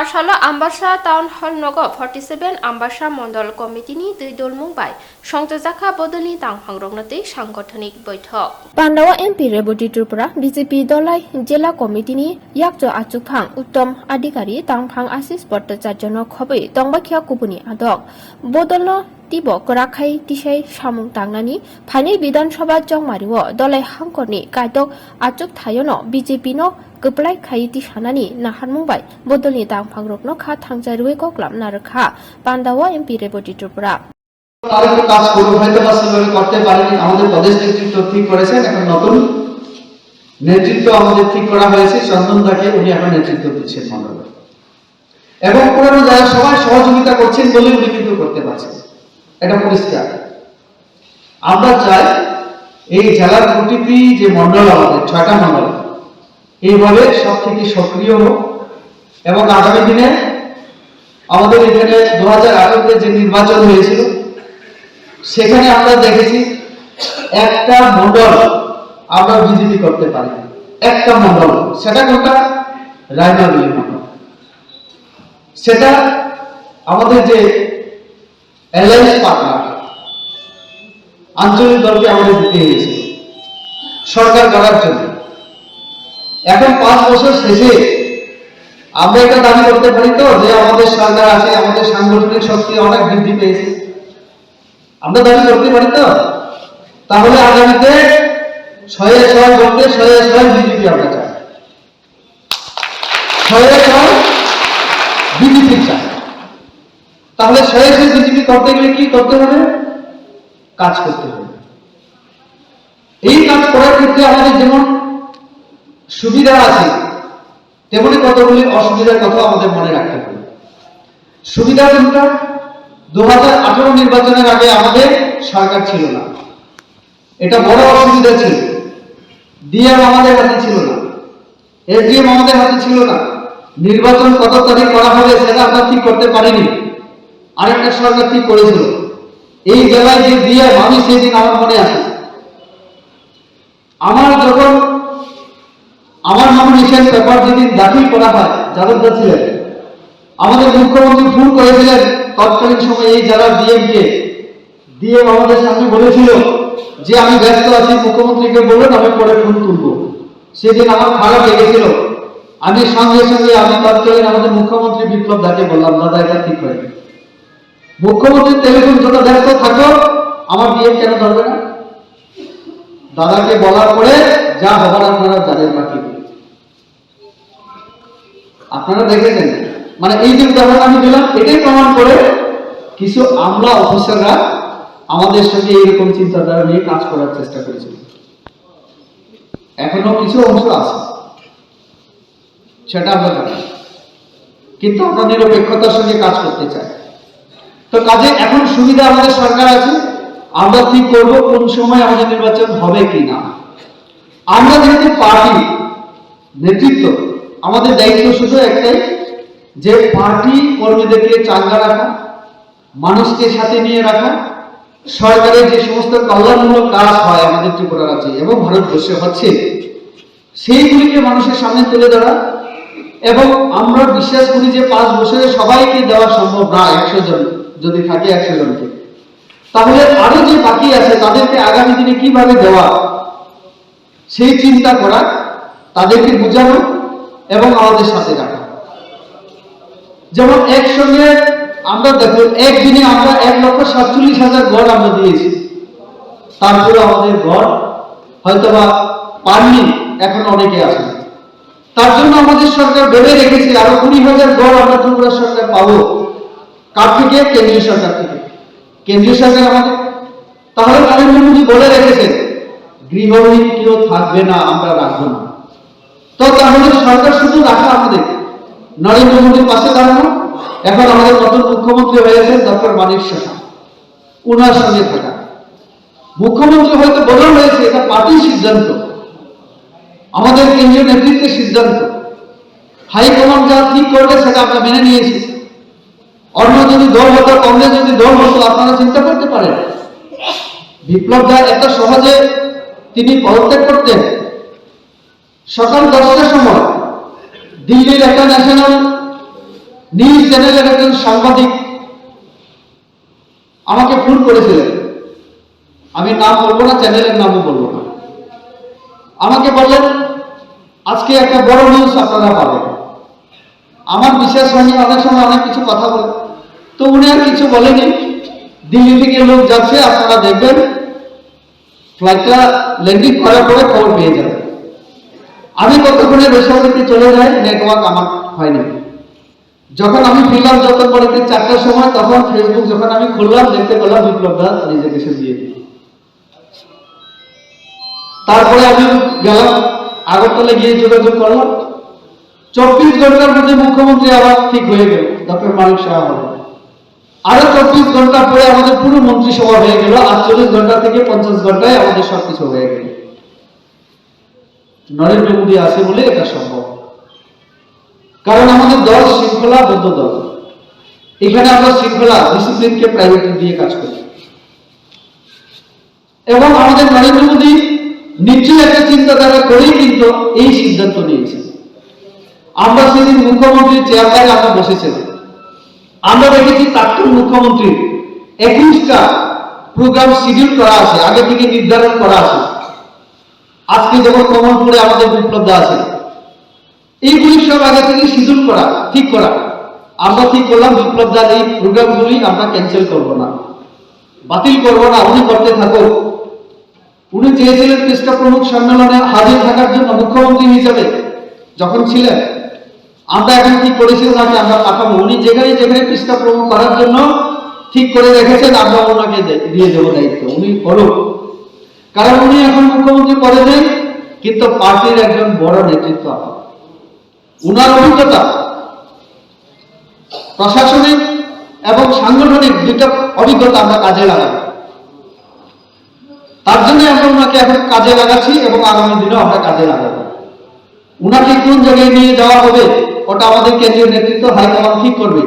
हारसाला आम्बासा town हल नगर 47 आम्बासा मंडल कमिटिनि दुई दल मुंबाई संजाखा बदलनि दांहांरंनते सांगठनिक बैठक पांडावा एमपी रेबती त्रिपुरा बीजेपी दलाई जिला कमिटिनि याकजो आचुकफां उत्तम अधिकारी दांफां आशिष भट्टाचार्यनो खबै दंबाखिया कुपुनि आदक बदलनो तिबो कराखाई तिसाई सामुं तांनानि फाइनै विधानसभा जंमारिओ दलाई हांकरनि कायदक आचुक थायोनो बीजेपी नो गोप्लाय खायति सानानि नाहार मुंबाई बदलनि दांफांरकनो खा थांजाय रुवे गक्लाम नारखा पांडावा एमपी रेबती त्रिपुरा আরেকটু কাজ করব হয়তো বা সেভাবে করতে পারেনি আমাদের প্রদেশ নেতৃত্ব ঠিক করেছেন এখন নতুন নেতৃত্ব আমাদের ঠিক করা হয়েছে চন্দনদাকে উনি এখন নেতৃত্ব দিচ্ছেন মন্ডলে এবং পুরনো যারা সবাই সহযোগিতা করছেন বলে উনি কিন্তু করতে পারছেন এটা পরিষ্কার আমরা চাই এই জেলার প্রতিটি যে মন্ডল আমাদের ৬টা মন্ডল এইভাবে সব থেকে সক্রিয় হোক এবং আগামী দিনে আমাদের এখানে 2018 যে নির্বাচন হয়েছিল সেখানে আমরা দেখেছি একটা মন্ডল আমরা বিজেপি করতে পারি একটা মন্ডল সেটা কোনটা রায়নাগুলি মন্ডল সেটা আমাদের যে অ্যালায়েন্স পার্টনার আঞ্চলিক দলকে আমাদের দিতে হয়েছিল সরকার করার জন্য এখন 5 বছর শেষে আমরা এটা দাবি করতে পারি তো যে আমাদের সরকার আছে আমাদের সাংগঠনিক শক্তি অনেক বৃদ্ধি পেয়েছে আমরা দাবি করতে পারি তো তাহলে আগামীতে 6 বলতে 6 বিজেপি আমরা চাই 6 বিজেপি চাই তাহলে 6 বিজেপি করতে গেলে কি করতে হবে কাজ করতে হবে এই কাজ করার ক্ষেত্রে আমাদের যেমন সুবিধা আছে তেমনি কতগুলি অসুবিধার কথা আমাদের মনে রাখতে হবে সুবিধা কোনটা 2018 নির্বাচনের আগে আমাদের সরকার ছিল না এটা বড় অসুবিধা ছিল ডিএম আমাদের হাতে ছিল না এসডিএম আমাদের হাতে ছিল না নির্বাচন কত তারিখ করা হবে সেটা আমরা ঠিক করতে পারিনি আরেকটা সরকার ঠিক করেছিল এই জেলায় যে ডিএম আমি সেদিন আমার মনে আছে আমার নমিনেশন পেপার যেদিন দাখিল করা হয় যাদবদা ছিলেন আমাদের মুখ্যমন্ত্রী ফোন করেছিলেন তৎকালীন সময়ে এই জেলার ডিএম আমাদের সামনে বলেছিল যে আমি ব্যস্ত আছি মুখ্যমন্ত্রীকে বলুন আমি পরে ফোন তুলব সেদিন আমার খারাপ লেগেছিল আমি সঙ্গে সঙ্গে আমি তৎকালীন আমাদের মুখ্যমন্ত্রী বিপ্লব দাকে বললাম দাদা এটা ঠিক হয়নি মুখ্যমন্ত্রীর টেলিফোন যত ব্যস্ত থাকো আমার ডিএম কেন ধরবে না দাদাকে বলার পরে যা হবার আপনারা জানেন বাকি আপনারা দেখেছেন মানে এই যে উদাহরণ আমি দিলাম এটাই প্রমাণ করে কিছু আমলা অফিসাররা আমাদের সঙ্গে এইরকম চিন্তাধারা নিয়ে কাজ করার চেষ্টা করেছিল এখনো কিছু অংশ আছে সেটা আমরা জানি কিন্তু আমরা নিরপেক্ষতার সঙ্গে কাজ করতে চাই তো কাজে এখন সুবিধা আমাদের সরকার আছে আমরা ঠিক করব কোন সময় আমাদের নির্বাচন হবে কি না আমরা যেহেতু পার্টি নেতৃত্ব আমাদের দায়িত্ব শুধু একটাই যে পার্টি কর্মীদেরকে চাঙ্গা রাখা মানুষকে সাথে নিয়ে রাখা সরকারের যে সমস্ত কল্যাণমূলক কাজ হয় আমাদের ত্রিপুরা রাজ্যে এবং ভারতবর্ষে হচ্ছে সেইগুলিকে মানুষের সামনে তুলে ধরা এবং আমরা বিশ্বাস করি যে 5 বছরে সবাইকে দেওয়া সম্ভব না 100 জন যদি থাকে 100 জনকে তাহলে আরো যে বাকি আছে তাদেরকে আগামী দিনে কিভাবে দেওয়া সেই চিন্তা করা তাদেরকে বোঝানো এবং আমাদের সাথে রাখা যেমন একসঙ্গে আমরা দেখো একদিনে আমরা 1,47,000 ঘর আমরা দিয়েছি তারপরে আমাদের ঘর হয়তোবা পাননি এখন অনেকে আছে তার জন্য আমাদের সরকার ভেবে রেখেছে আরো 20,000 ঘর আমরা ত্রিপুরা সরকার পাবো কার থেকে কেন্দ্রীয় সরকার থেকে কেন্দ্রীয় সরকার আমাদের তাহলে নরেন্দ্র মোদী বলে রেখেছে গৃহহীন কেউ থাকবে না আমরা রাখবো না তো তাহলে সরকার শুধু রাখা আমাদের নরেন্দ্র মোদীর পাশে দাঁড়ানো এখন আমাদের নতুন মুখ্যমন্ত্রী হয়েছে ডক্টর মানিক সাহা উনার সঙ্গে থাকা মুখ্যমন্ত্রী হয়তো বলা হয়েছে এটা পার্টির সিদ্ধান্ত আমাদের কেন্দ্রীয় নেতৃত্বের সিদ্ধান্ত হাইকমান্ড যা ঠিক করবে সেটা আমরা মেনে নিয়েছি অন্য যদি দল হতো কংগ্রেস যদি দল হতো আপনারা চিন্তা করতে পারেন বিপ্লব দা এত সহজে তিনি পদত্যাগ করতেন সকাল 10টার সময় দিল্লির একটা ন্যাশনাল নিউজ চ্যানেলের একজন সাংবাদিক আমাকে ফোন করেছিলেন, আমি নাম বলবো না, চ্যানেলের নামও বলবো না। আমাকে বললেন আজকে একটা বড় নিউজ আপনারা পাবেন। আমার বিশ্বাস হয়নি, অনেক সময় অনেক কিছু কথা বলে, তো উনি আর কিছু বলেনি। দিল্লি থেকে লোক যাচ্ছে, আপনারা দেখবেন ফ্লাইটটা ল্যান্ডিং করার পরে খবর পেয়ে যাবে। আমি কতক্ষণে বেসরকারিতে চলে যাই, নেটওয়ার্ক আমার হয়নি। যখন আমি ফিরলাম যতনবাড়িতে 4টার সময়, তখন ফেসবুক যখন আমি খুললাম, দেখতে পেলাম বিপ্লব দা রিজার্ভেশন দিয়ে দিল। তারপরে আমি গেলাম আগরতলা, গিয়ে যোগাযোগ করলাম। 24 ঘন্টার মধ্যে মুখ্যমন্ত্রী আবার ঠিক হয়ে গেল, ডক্টর মানিক সাহা হলেন। আরো 24 ঘন্টা পরে আমাদের পুরো মন্ত্রিসভা হয়ে গেল। 48 ঘন্টা থেকে 50 ঘন্টায় আমাদের সবকিছু হয়ে গেল। নরেন্দ্র মোদী আছে বলে এটা সম্ভব। কারণ আমাদের দল শৃঙ্খলাবদ্ধ দল, এখানে আমরা শৃঙ্খলা ডিসিপ্লিনকে প্রায়োরিটি দিয়ে কাজ করি। এবং আমাদের নরেন্দ্র মোদী নিশ্চয়ই একটা চিন্তাধারা করেই কিন্তু এই সিদ্ধান্ত নিয়েছে। আমরা সেদিন মুখ্যমন্ত্রীর চেয়ারটায় আমরা বসেছিলাম, আমরা দেখেছি প্রাক্তন মুখ্যমন্ত্রীর 21টা প্রোগ্রাম শিডিউল করা আছে, আগে থেকে নির্ধারণ করা আছে। আজকে যেমন কমলপুরে আমাদের বিপ্লব দা আছে, এইগুলি সব আগে থেকে শিডিউল করা, ঠিক করা। আমরা ঠিক করলাম বিপ্লব দার এই প্রোগ্রামগুলি আমরা ক্যান্সেল করব না, বাতিল করব না, উনি করতে থাকুক। উনি চেয়েছিলেন পৃষ্ঠা প্রমুখ সম্মেলনে হাজির থাকার জন্য মুখ্যমন্ত্রী হিসেবে যখন ছিলেন। আমরা এখন ঠিক করেছি ওনাকে আমরা পাঠাবো। উনি যেখানে যেখানে পৃষ্ঠা প্রমুখ করার জন্য ঠিক করে রেখেছেন, আমরা ওনাকে দিয়ে দেবো দায়িত্ব, উনি করুক। কারণ উনি এখন মুখ্যমন্ত্রী পদে নেই, কিন্তু পার্টির একজন বড় নেতৃত্ব। উনার অভিজ্ঞতা, প্রশাসনিক এবং সাংগঠনিক দুইটা অভিজ্ঞতা আমরা কাজে লাগাই। তার জন্য আমরা ওনাকে এখন কাজে লাগাচ্ছি এবং আগামী দিনেও আমরা কাজে লাগাবো। উনাকে কোন জায়গায় নিয়ে যাওয়া হবে ওটা আমাদের কেন্দ্রীয় নেতৃত্ব হাইকমান্ড ঠিক করবে।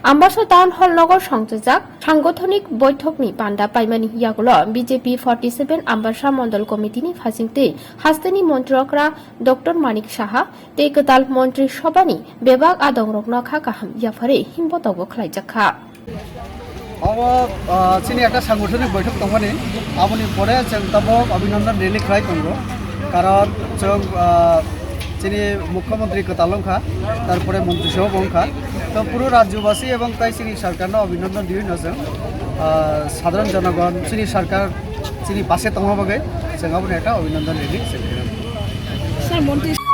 আমবাসা টাউন হল নগর সংযোজক সাংগঠনিক বৈঠকনি পান্ডা পাইমানি হিয়াগুলো বিজেপি 47 আমবাসা মন্ডল কমিটিनि फासिंते हास्तेनि मन्त्रकरा डॉक्टर मानिक साहा ते गदाल मन्त्रि सभानि बेबाग आदंरकना खा गाहाम याफारे हिमबतावबो खलायजाखा। चिनी एक सांगठनिक बैठक दंगनि आबनि परे जों तबो अभिनंदन रैली खालाय दंगो। कारण जों चिनी मुख्यमंत्री कतालंखा तारपरे मन्त्रिसभा बंखा तो पुरो राज्यवासी एवं ताई चिनी सरकारनो अभिनंदन दियो जों साधारण जनगण चिनी सरकार चिनी पासे दंग बागै जों आबनि एक अभिनंदन रैली जों